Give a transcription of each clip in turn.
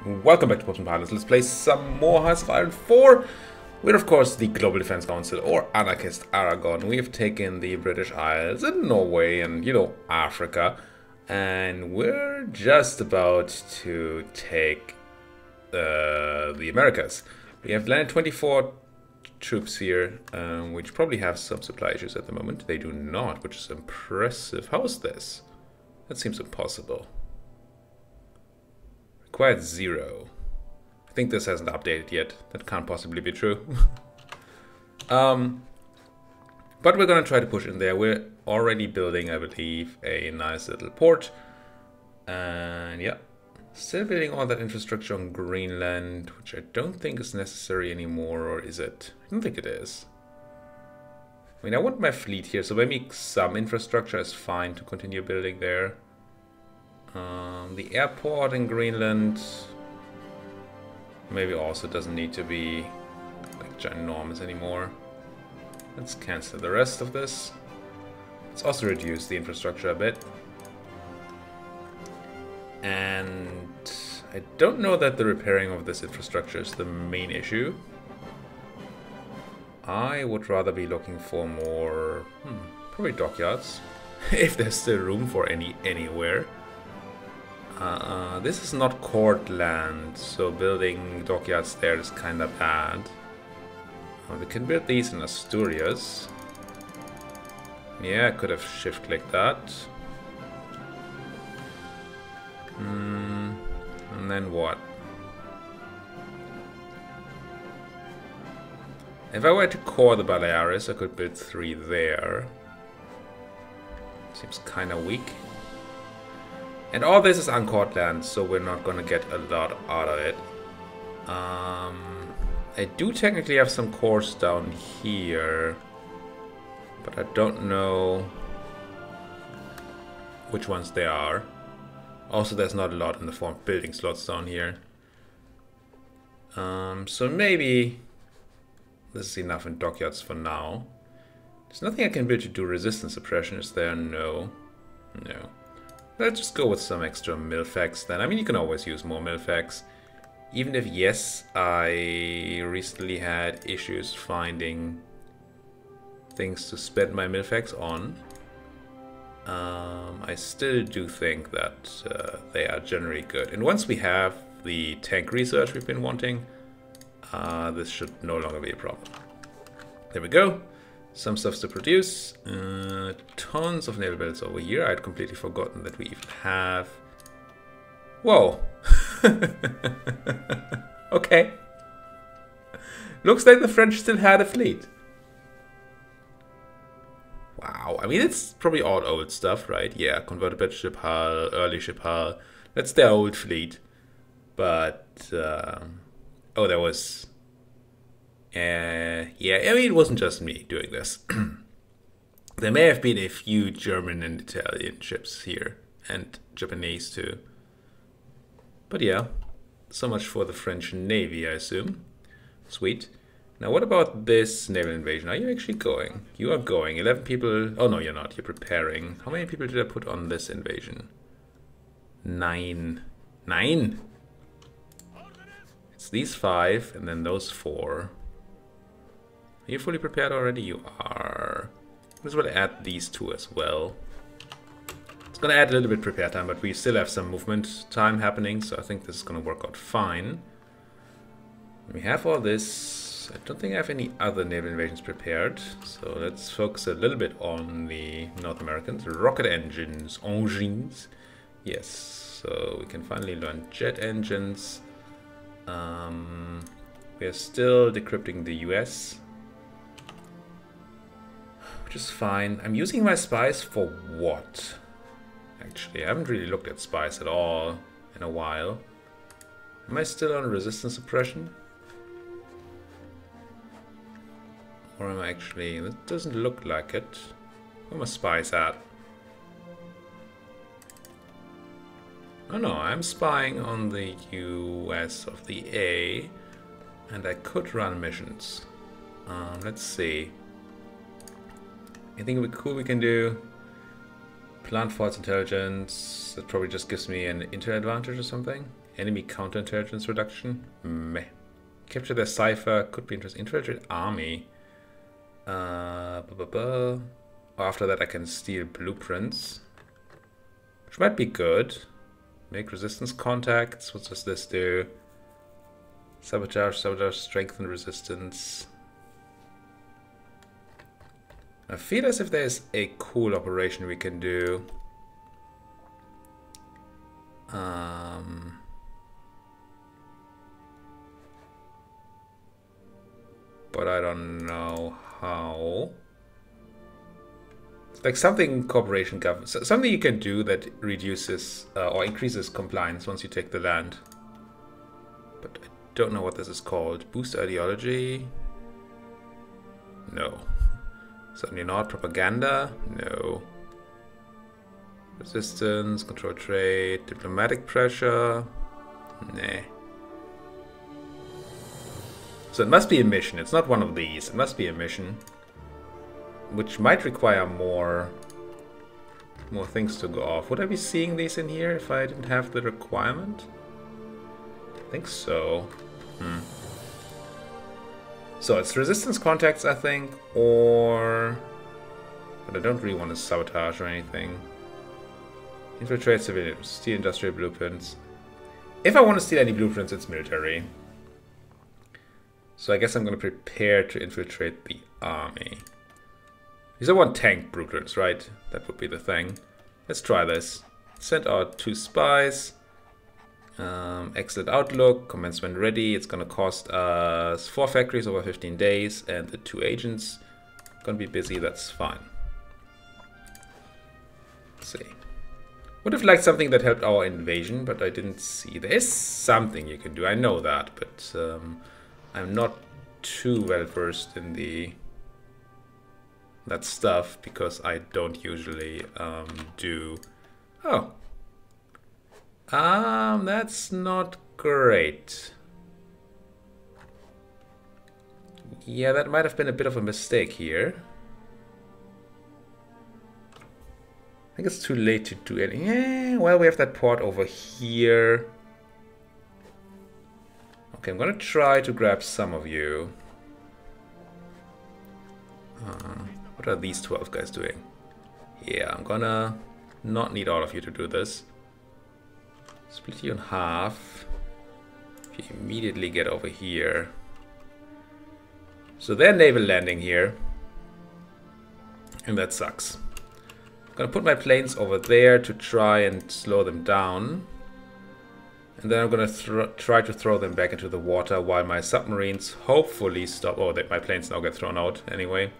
Welcome back to Potion Pilots. Let's play some more Hearts of Iron 4 with, of course, the Global Defense Council, or Anarchist Aragon. We have taken the British Isles and Norway and, Africa. And we're just about to take the Americas. We have landed 24 troops here, which probably have some supply issues at the moment. They do not, which is impressive. How is this? That seems impossible. Required 0. I think this hasn't updated yet. That can't possibly be true. But we're gonna try to push in there. We're already building, I believe, a nice little port. And yeah, still building all that infrastructure on Greenland, which I don't think is necessary anymore, or is it? I don't think it is. I mean, I want my fleet here, so maybe some infrastructure is fine to continue building there. The airport in Greenland maybe also doesn't need to be like ginormous anymore. Let's cancel the rest of this. Let's also reduce the infrastructure a bit. And I don't know that the repairing of this infrastructure is the main issue. I would rather be looking for more, probably dockyards, if there's still room for anywhere. This is not court land, so building dockyards there is kind of bad. We can build these in Asturias. Yeah, I could have shift-clicked that. And then what? If I were to core the Baleares, I could build 3 there. Seems kind of weak. And all this is uncored land, so we're not gonna get a lot out of it. I do technically have some cores down here, but I don't know which ones they are. Also, there's not a lot in the form of building slots down here. So maybe this is enough in dockyards for now. There's nothing I can build to do resistance suppression, is there? No. No. Let's just go with some extra milfax then. I mean, you can always use more milfax. Even if, yes, I recently had issues finding things to spend my milfax on. I still do think that they are generally good. And once we have the tank research we've been wanting, this should no longer be a problem. There we go. Some stuff to produce. Tons of naval battles over here. I'd completely forgotten that we even have... Whoa. Okay. Looks like the French still had a fleet. Wow. I mean, it's probably all old stuff, right? Yeah, converted ship hull, early ship hull. That's their old fleet. But, oh, there was... yeah, I mean, it wasn't just me doing this. There may have been a few German and Italian ships here, and Japanese too. But yeah, so much for the French Navy, I assume. Sweet. Now, what about this naval invasion? Are you actually going? You are going. 11 people. Oh, no, you're not. You're preparing. How many people did I put on this invasion? 9. 9? It's these 5, and then those 4. Are you fully prepared already? You are. Let's well add these 2 as well. It's gonna add a little bit prepare time, but we still have some movement time happening, so I think this is gonna work out fine. We have all this. I don't think I have any other naval invasions prepared, so let's focus a little bit on the North Americans. Rocket engines. Yes, so we can finally learn jet engines. We are still decrypting the US. Which is fine. I'm using my spies for what? Actually, I haven't really looked at spies at all in a while. Am I still on resistance suppression? Or am I actually... It doesn't look like it. Where are my spies at? Oh no, I'm spying on the US of the A. And I could run missions. Let's see. Anything cool we can do? Plant force intelligence. That probably just gives me an intel advantage or something. Enemy counterintelligence reduction? Meh. Capture their cipher. Could be interesting. Infiltrate army. After that I can steal blueprints. Which might be good. Make resistance contacts. What does this do? Sabotage, strengthen resistance. I feel as if there's a cool operation we can do. But I don't know how. It's like something corporation government, something you can do that reduces or increases compliance once you take the land. But I don't know what this is called. Boost ideology? No. Certainly not. Propaganda? No. Resistance, control trade, diplomatic pressure? Nah. So it must be a mission. It's not one of these. It must be a mission. Which might require more things to go off. Would I be seeing these in here if I didn't have the requirement? I think so. So it's resistance contacts, I think, or... But I don't really want to sabotage or anything. Infiltrate civilians, steal industrial blueprints. If I want to steal any blueprints, it's military. So I guess I'm going to prepare to infiltrate the army. Because I want tank blueprints, right? That would be the thing. Let's try this. Send out 2 spies. Excellent outlook. Commencement ready. It's going to cost us 4 factories over 15 days. And the 2 agents going to be busy. That's fine. Let's see. Would have liked something that helped our invasion, but I didn't see. There is something you can do. I know that, but I'm not too well versed in that stuff because I don't usually do. Oh, that's not great. Yeah, that might have been a bit of a mistake here. I think it's too late to do anything. Yeah, well, we have that port over here. Okay, I'm gonna try to grab some of you. What are these 12 guys doing? Yeah, I'm gonna not need all of you to do this. Split you in half. If you immediately get over here. So they're naval landing here. And that sucks. I'm gonna put my planes over there to try and slow them down. And then I'm gonna try to throw them back into the water while my submarines hopefully stop. Oh, my planes now get thrown out anyway.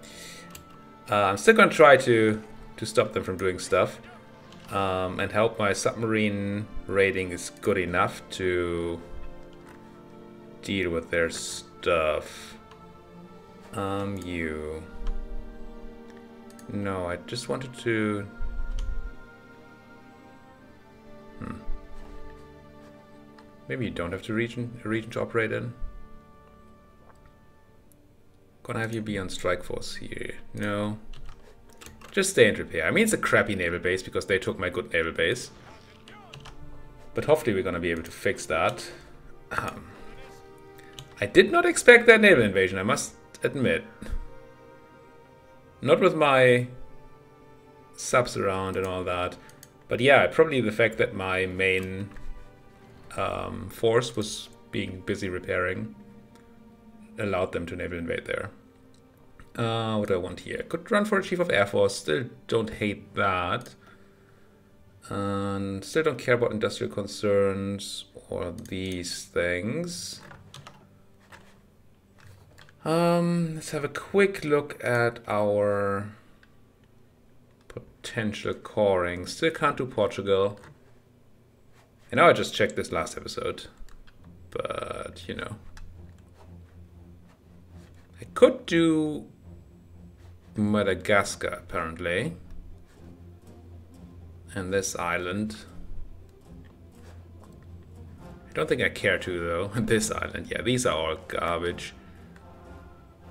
I'm still gonna try to stop them from doing stuff. And help my submarine rating is good enough to deal with their stuff. You. No, I just wanted to... Maybe you don't have a region to operate in. Gonna have you be on strike force here. No. Just stay and repair. I mean, it's a crappy naval base because they took my good naval base. But hopefully we're gonna be able to fix that. I did not expect that naval invasion, I must admit. Not with my subs around and all that. But yeah, probably the fact that my main force was being busy repairing allowed them to naval invade there. What do I want here? Could run for a Chief of Air Force. Still don't hate that. And still don't care about industrial concerns or these things. Let's have a quick look at our potential coring. Still can't do Portugal. I know I just checked this last episode, but you know. I could do Madagascar apparently. And this island. I don't think I care to though. This island, yeah, these are all garbage.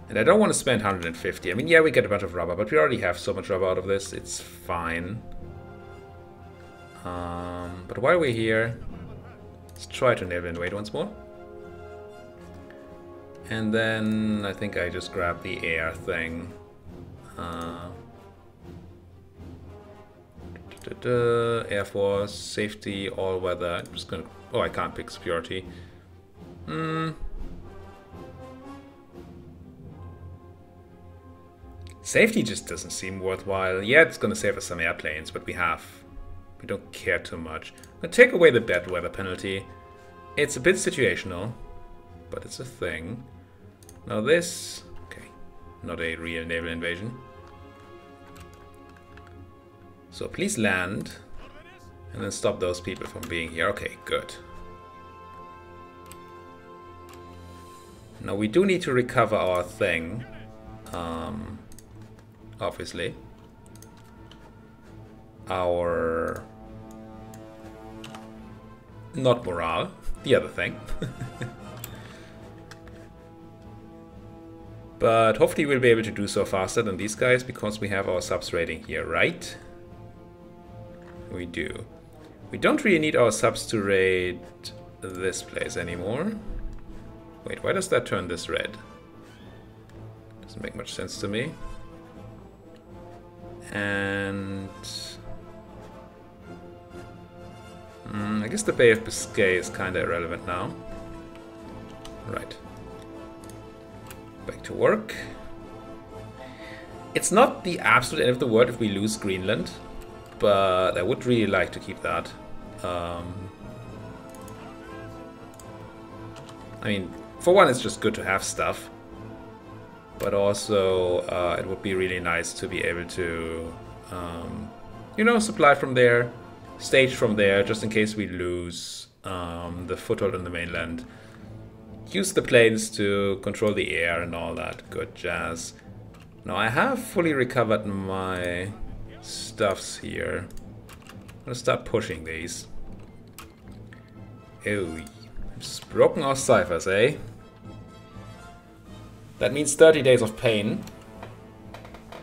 And I don't want to spend 150. I mean, yeah, we get a bunch of rubber, but we already have so much rubber out of this. It's fine. But while we're here, Let's try to naval invade once more. And then I think I just grab the air thing. Air Force, safety, all weather. I'm just gonna. Oh, I can't pick security. Safety just doesn't seem worthwhile. Yeah, it's gonna save us some airplanes, but we don't care too much. I'm gonna take away the bad weather penalty. It's a bit situational, but it's a thing. Now this, okay, not a real naval invasion. So please land, and then stop those people from being here. Okay, good. Now we do need to recover our thing, obviously. Our... not morale, the other thing. But hopefully we'll be able to do so faster than these guys because we have our subs rating here, right? We do. We don't really need our subs to raid this place anymore. Wait, why does that turn this red? Doesn't make much sense to me. And... I guess the Bay of Biscay is kind of irrelevant now. Right. Back to work. It's not the absolute end of the world if we lose Greenland, but I would really like to keep that. I mean, for one, it's just good to have stuff, but also it would be really nice to be able to, you know, supply from there, stage from there, just in case we lose the foothold on the mainland. Use the planes to control the air and all that good jazz. Now I have fully recovered my stuffs here. I'm gonna start pushing these. Oh, just broken our ciphers, eh? That means 30 days of pain.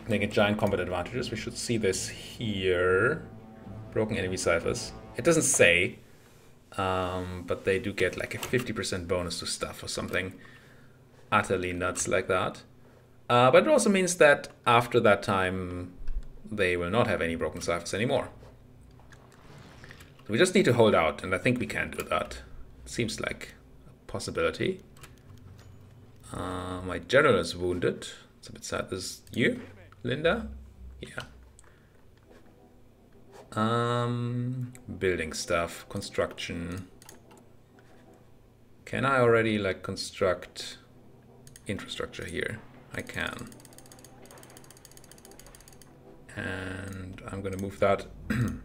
Making giant combat advantages. We should see this here. Broken enemy ciphers. It doesn't say, but they do get like a 50% bonus to stuff or something utterly nuts like that. But it also means that after that time, they will not have any broken ciphers anymore. So we just need to hold out, and I think we can do that. It seems like a possibility. My general is wounded. It's a bit sad. This is you, Linda? Yeah. Building stuff, construction. Can I already like construct infrastructure here? I can. And I'm gonna move that. I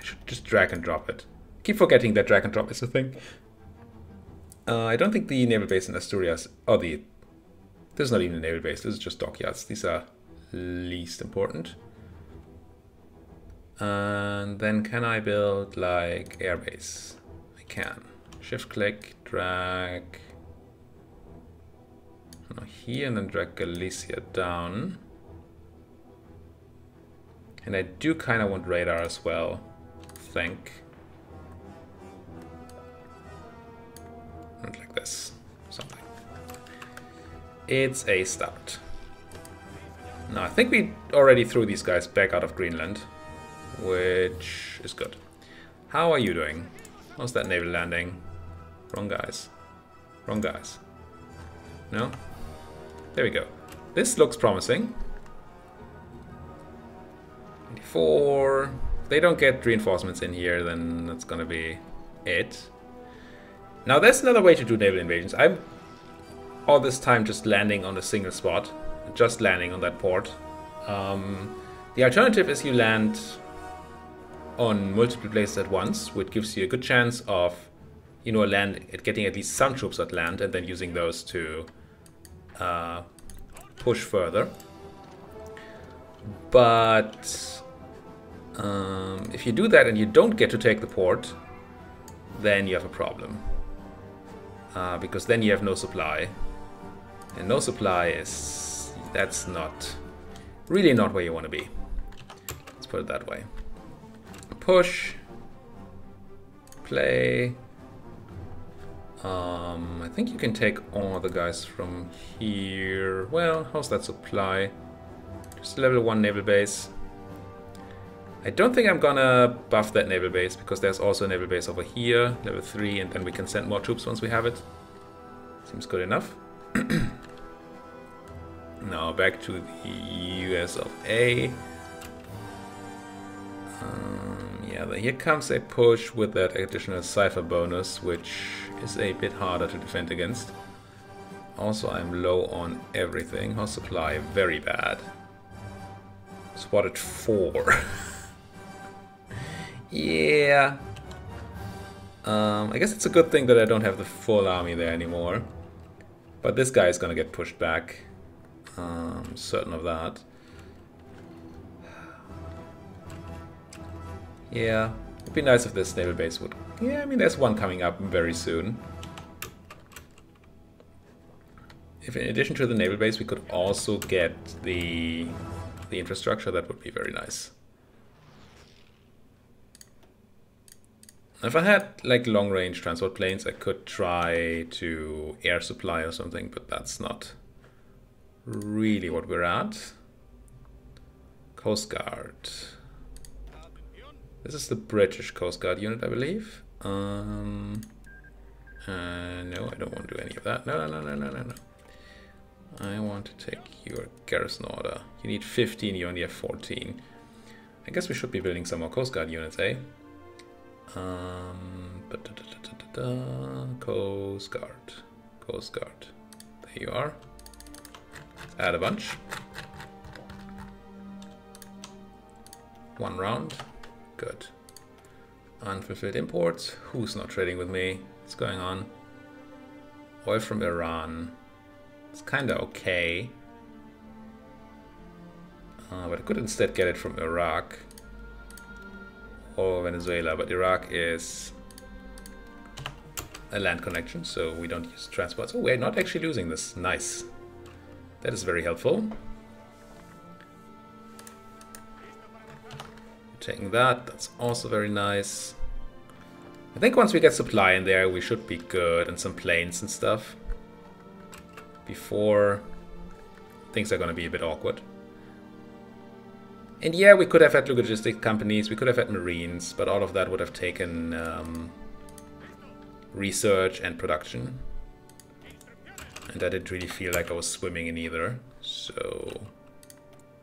should just drag and drop it. Keep forgetting that drag and drop is a thing. I don't think the naval base in Asturias, this is not even a naval base, this is just dockyards. These are least important. And then can I build like airbase? I can. Shift click, drag here, and then drag Galicia down. And I do kind of want radar as well, I think. And like this, something. It's a start. Now I think we already threw these guys back out of Greenland, which is good. How are you doing? How's that naval landing? Wrong guys. Wrong guys. No? There we go. This looks promising. 24. If they don't get reinforcements in here, then that's gonna be it. Now there's another way to do naval invasions. I'm all this time just landing on a single spot. Just landing on that port. The alternative is you land on multiple places at once, which gives you a good chance of, you know, getting at least some troops at land and then using those to push further. But if you do that and you don't get to take the port, then you have a problem. Because then you have no supply. And no supply is... that's not... really not where you want to be. Let's put it that way. Push. play. I think you can take all the guys from here. Well, how's that supply? Just level 1 naval base. I don't think I'm gonna buff that naval base because there's also a naval base over here, level 3, and then we can send more troops once we have it. Seems good enough. Now back to the US of A. Yeah, here comes a push with that additional cipher bonus, which is a bit harder to defend against. Also, I'm low on everything. House supply, very bad. Spotted 4. Yeah. I guess it's a good thing that I don't have the full army there anymore. But this guy is gonna get pushed back. I'm certain of that. Yeah, it'd be nice if this naval base would... Yeah, I mean, there's one coming up very soon. If in addition to the naval base we could also get the infrastructure, that would be very nice. If I had like long-range transport planes, I could try to air supply or something, but that's not really what we're at. Coast Guard. This is the British Coast Guard unit, I believe. No, I don't want to do any of that. No. I want to take your garrison order. You need 15, you only have 14. I guess we should be building some more Coast Guard units, eh? Coast Guard. Coast Guard. There you are. Let's add a bunch. 1 round. Good. Unfulfilled imports. Who's not trading with me? What's going on? Oil from Iran. It's kinda okay. But I could instead get it from Iraq. Or Venezuela, but Iraq is a land connection, so we don't use transports. Oh, we're not actually losing this. Nice. That is very helpful. Taking that, that's also very nice. I think once we get supply in there, we should be good, and some planes and stuff. Before, things are going to be a bit awkward. And yeah, we could have had logistic companies, we could have had marines, but all of that would have taken research and production. And I didn't really feel like I was swimming in either. So,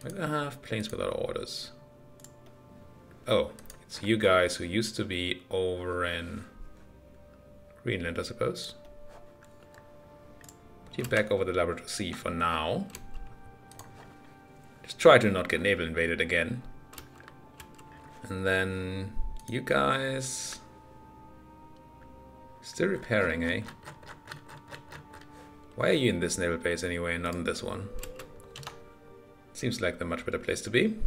I'm going to have planes without orders. Oh, it's you guys who used to be over in Greenland, I suppose. Put you back over the Labrador Sea for now. Just try to not get naval invaded again. And then you guys... Still repairing, eh? Why are you in this naval base anyway and not in this one? Seems like the much better place to be.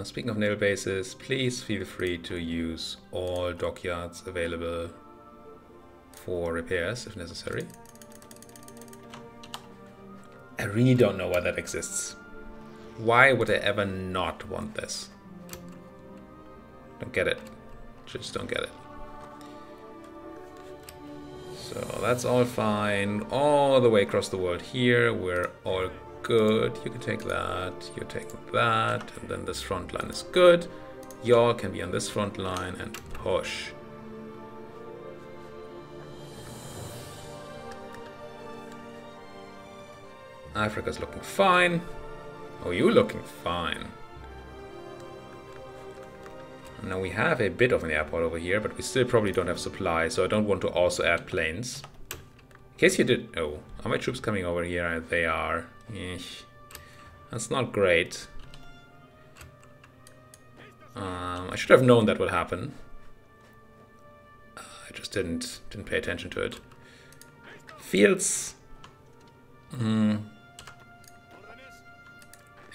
Speaking of naval bases, please feel free to use all dockyards available for repairs if necessary. I really don't know why that exists. Why would I ever not want this? Don't get it. Just don't get it. So that's all fine. All the way across the world here, we're all good. You can take that, you take that, and then this front line is good. Y'all can be on this front line and push. Africa's looking fine. Oh, you looking fine. Now we have a bit of an airport over here, but we still probably don't have supply, so I don't want to also add planes. In case you did... Oh, are my troops coming over here? They are. Eesh. That's not great. I should have known that would happen. I just didn't pay attention to it. Fields.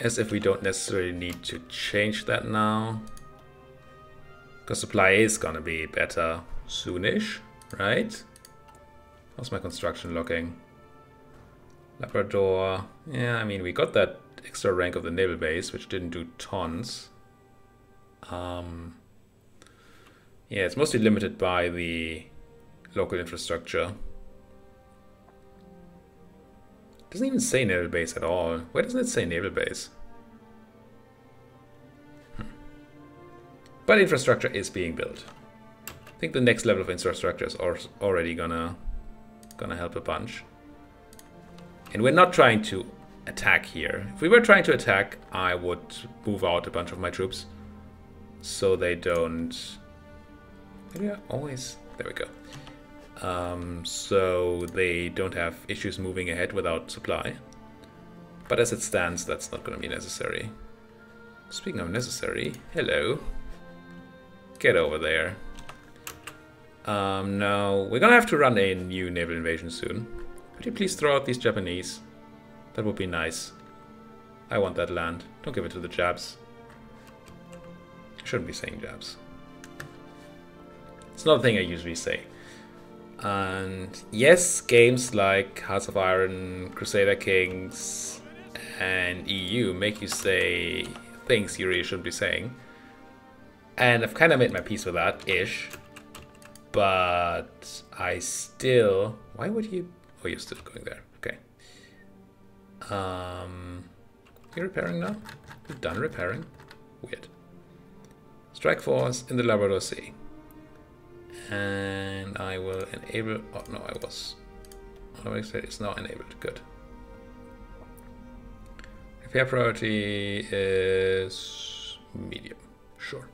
As if we don't necessarily need to change that now. Because supply is gonna be better soonish, right? How's my construction looking? Labrador. Yeah, I mean, we got that extra rank of the naval base, which didn't do tons. Yeah, it's mostly limited by the local infrastructure. Doesn't even say naval base at all. Why doesn't it say naval base? But infrastructure is being built. I think the next level of infrastructure is already gonna help a bunch. And we're not trying to attack here. If we were trying to attack, I would move out a bunch of my troops so they don't... Maybe I always... There we go. So they don't have issues moving ahead without supply. But as it stands, that's not going to be necessary. Speaking of necessary, hello. Get over there. Now, we're going to have to run a new naval invasion soon. Could you please throw out these Japanese? That would be nice. I want that land. Don't give it to the Japs. I shouldn't be saying Japs. It's not a thing I usually say. And yes, games like Hearts of Iron, Crusader Kings, and EU make you say things you really shouldn't be saying. And I've kind of made my peace with that, ish. But I still... Why would you... Oh, you're still going there. Okay. You're repairing now? You're done repairing? Weird. Strike force in the Labrador Sea. And I will enable... Oh, no, I was... It's now enabled. Good. Repair priority is medium. Sure.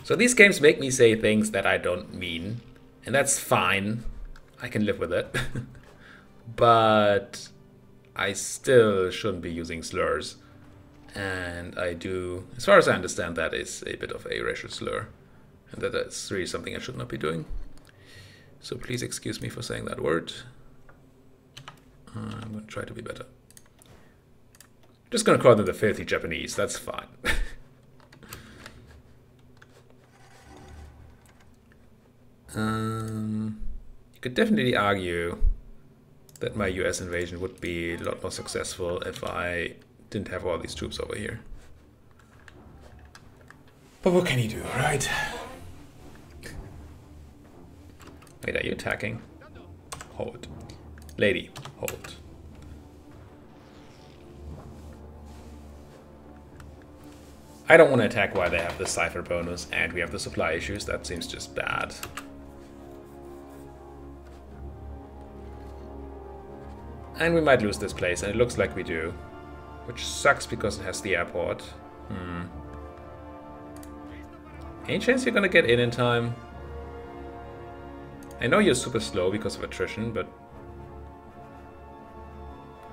So these games make me say things that I don't mean. And that's fine. I can live with it. But I still shouldn't be using slurs. And I do, as far as I understand, that is a bit of a racial slur. And that is really something I should not be doing. So please excuse me for saying that word. I'm going to try to be better. I'm just going to call them the filthy Japanese, that's fine. You could definitely argue that my US invasion would be a lot more successful if I didn't have all these troops over here. But what can you do, right? Wait, are you attacking? Hold. Lady, hold. I don't want to attack while they have the cipher bonus and we have the supply issues. That seems just bad. And we might lose this place, and it looks like we do. Which sucks because it has the airport. Any chance you're gonna get in time? I know you're super slow because of attrition, but...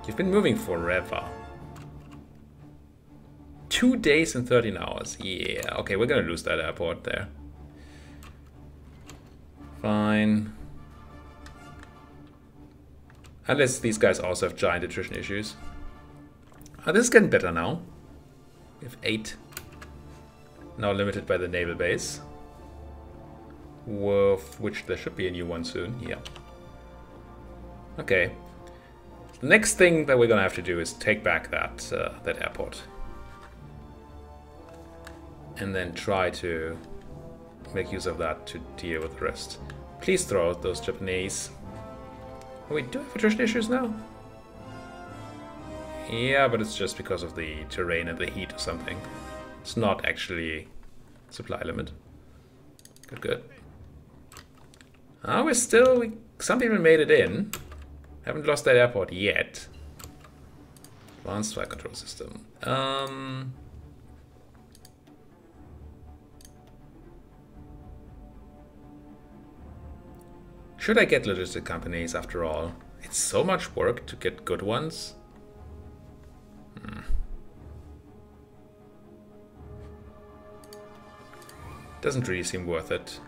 You've been moving forever. 2 days and 13 hours. Yeah, okay, we're gonna lose that airport there. Fine. Unless these guys also have giant attrition issues. Oh, this is getting better now. We have 8. Now limited by the naval base. Of which there should be a new one soon. Yeah. Okay. The next thing that we're gonna have to do is take back that that airport. And then try to make use of that to deal with the rest. Please throw out those Japanese. Oh, we do have attrition issues now? Yeah, but it's just because of the terrain and the heat or something. It's not actually supply limit. Good, good. We're still... some people made it in. Haven't lost that airport yet. Advanced fire control system. Should I get logistic companies after all? It's so much work to get good ones. Doesn't really seem worth it.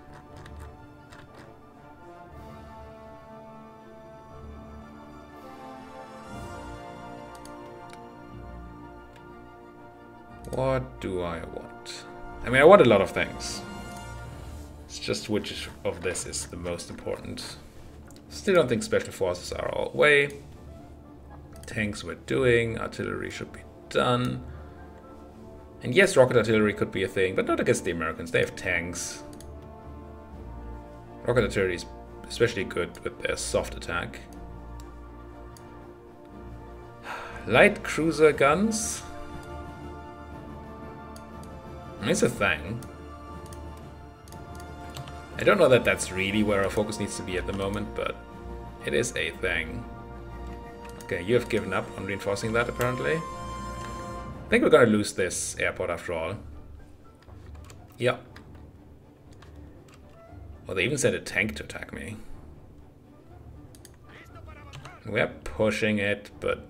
What do I want? I mean, I want a lot of things. It's just which of this is the most important. Still don't think special forces are our way. Tanks we're doing. Artillery should be done. And yes, rocket artillery could be a thing, but not against the Americans. They have tanks. Rocket artillery is especially good with their soft attack. Light cruiser guns. It's a thing. I don't know that that's really where our focus needs to be at the moment, but it is a thing. Okay, you have given up on reinforcing that, apparently. I think we're gonna lose this airport after all. Yeah. Well, they even sent a tank to attack me. We're pushing it, but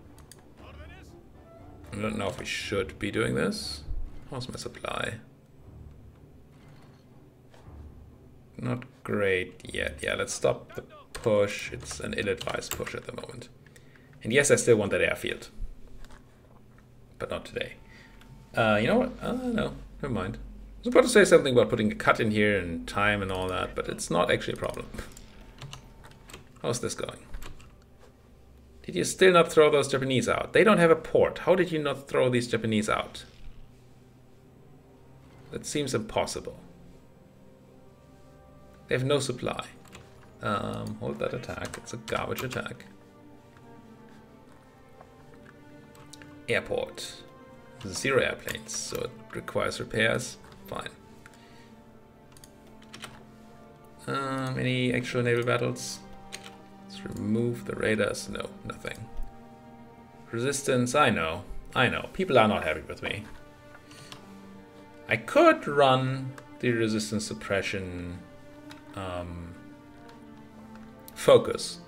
I don't know if we should be doing this. How's my supply? Not great yet. Yeah, let's stop the push. It's an ill-advised push at the moment. And yes, I still want that airfield. But not today. You know what? No, never mind. I was about to say something about putting a cut in here and time and all that, but it's not actually a problem. How's this going? Did you still not throw those Japanese out? They don't have a port. How did you not throw these Japanese out? That seems impossible. They have no supply. Hold that attack. It's a garbage attack. Airport. 0 airplanes, so it requires repairs. Fine. Any actual naval battles? Let's remove the radars. No, nothing. Resistance, I know. I know. People are not happy with me. I could run the resistance suppression focus,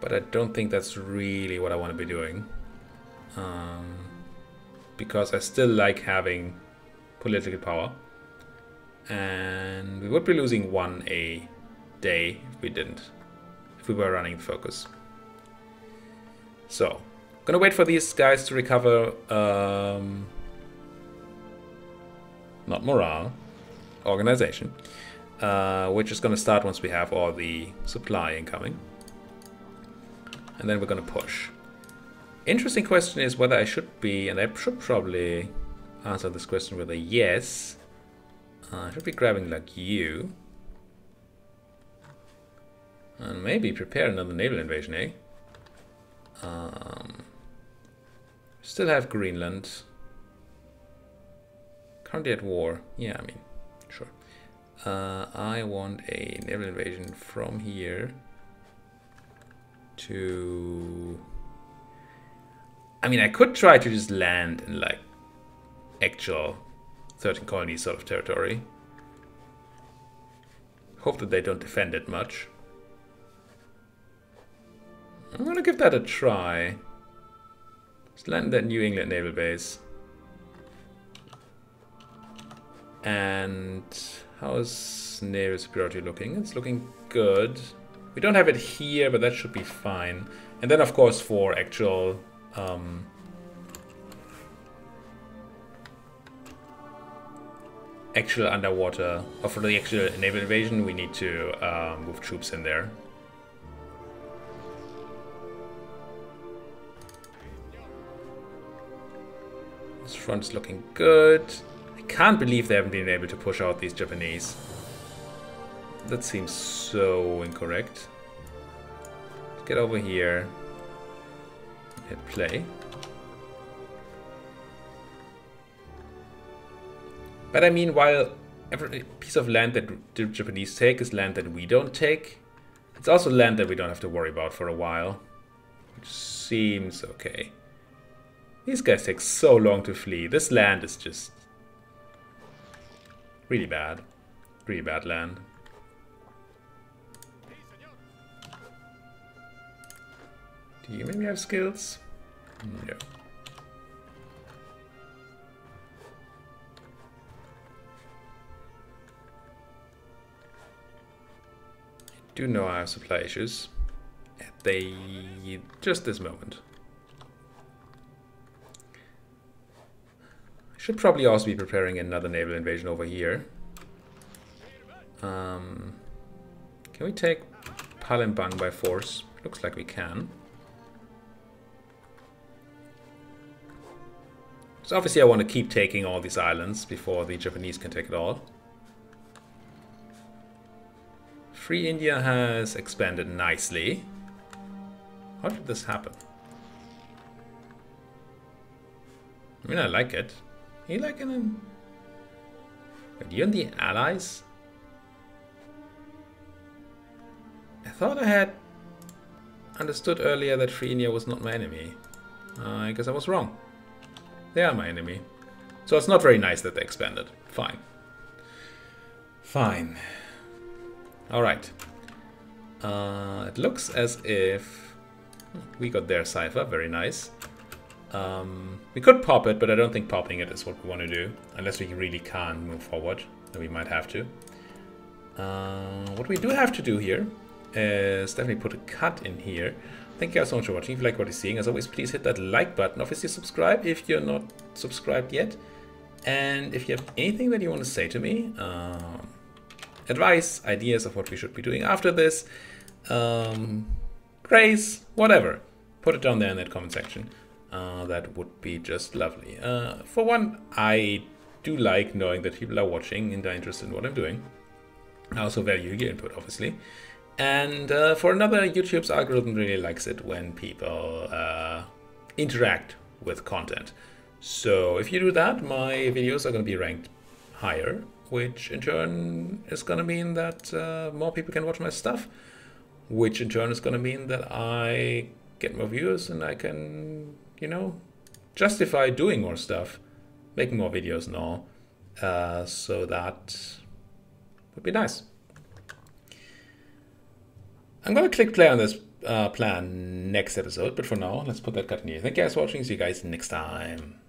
but I don't think that's really what I want to be doing. Because I still like having political power, and we would be losing 1 a day if we didn't, if we were running the focus. So, gonna wait for these guys to recover, not morale, organization, which is gonna start once we have all the supply incoming, and then we're gonna push. Interesting question is whether I should be, and I should probably answer this question with a yes. I should be grabbing like you. And maybe prepare another naval invasion, eh? Still have Greenland. Currently at war. Yeah, I mean, sure. I want a naval invasion from here to... I mean, I could try to just land in, like, actual 13 colonies sort of territory. Hope that they don't defend it much. I'm gonna give that a try. Let's land that New England naval base. And how's naval superiority looking? It's looking good. We don't have it here, but that should be fine. And then, of course, for actual... actual underwater, or for the actual naval invasion, we need to move troops in there. This front is looking good. I can't believe they haven't been able to push out these Japanese. That seems so incorrect. Let's get over here. Hit play. But I mean, while every piece of land that the Japanese take is land that we don't take, it's also land that we don't have to worry about for a while. Which seems okay. These guys take so long to flee. This land is just really bad. Really bad land. Do you maybe have skills? No. I do know I have supply issues. Just this moment. I should probably also be preparing another naval invasion over here. Can we take Palembang by force? Looks like we can. So obviously I want to keep taking all these islands before the Japanese can take it all. Free India has expanded nicely. How did this happen? I mean, I like it. You like it? Are you and the Allies? I thought I had understood earlier that Free India was not my enemy. I guess I was wrong. They are my enemy. So it's not very nice that they expanded. Fine. Fine. Alright. It looks as if we got their cipher. Very nice. We could pop it, but I don't think popping it is what we want to do. Unless we really can't move forward. Then we might have to. What we do have to do here is definitely put a cut in here. Thank you guys so much for watching. If you like what you're seeing, as always, please hit that like button. Obviously, subscribe if you're not subscribed yet. And if you have anything that you want to say to me, advice, ideas of what we should be doing after this, praise, whatever, put it down there in that comment section. That would be just lovely. For one, I do like knowing that people are watching and are interested in what I'm doing. I also value your input, obviously. And for another, YouTube's algorithm really likes it when people interact with content. So if you do that, my videos are going to be ranked higher, which in turn is going to mean that more people can watch my stuff, which in turn is going to mean that I get more viewers and I can, you know, justify doing more stuff, making more videos and all. So that would be nice. I'm going to click play on this plan next episode, but for now, let's put that cut in here. Thank you guys for watching. See you guys next time.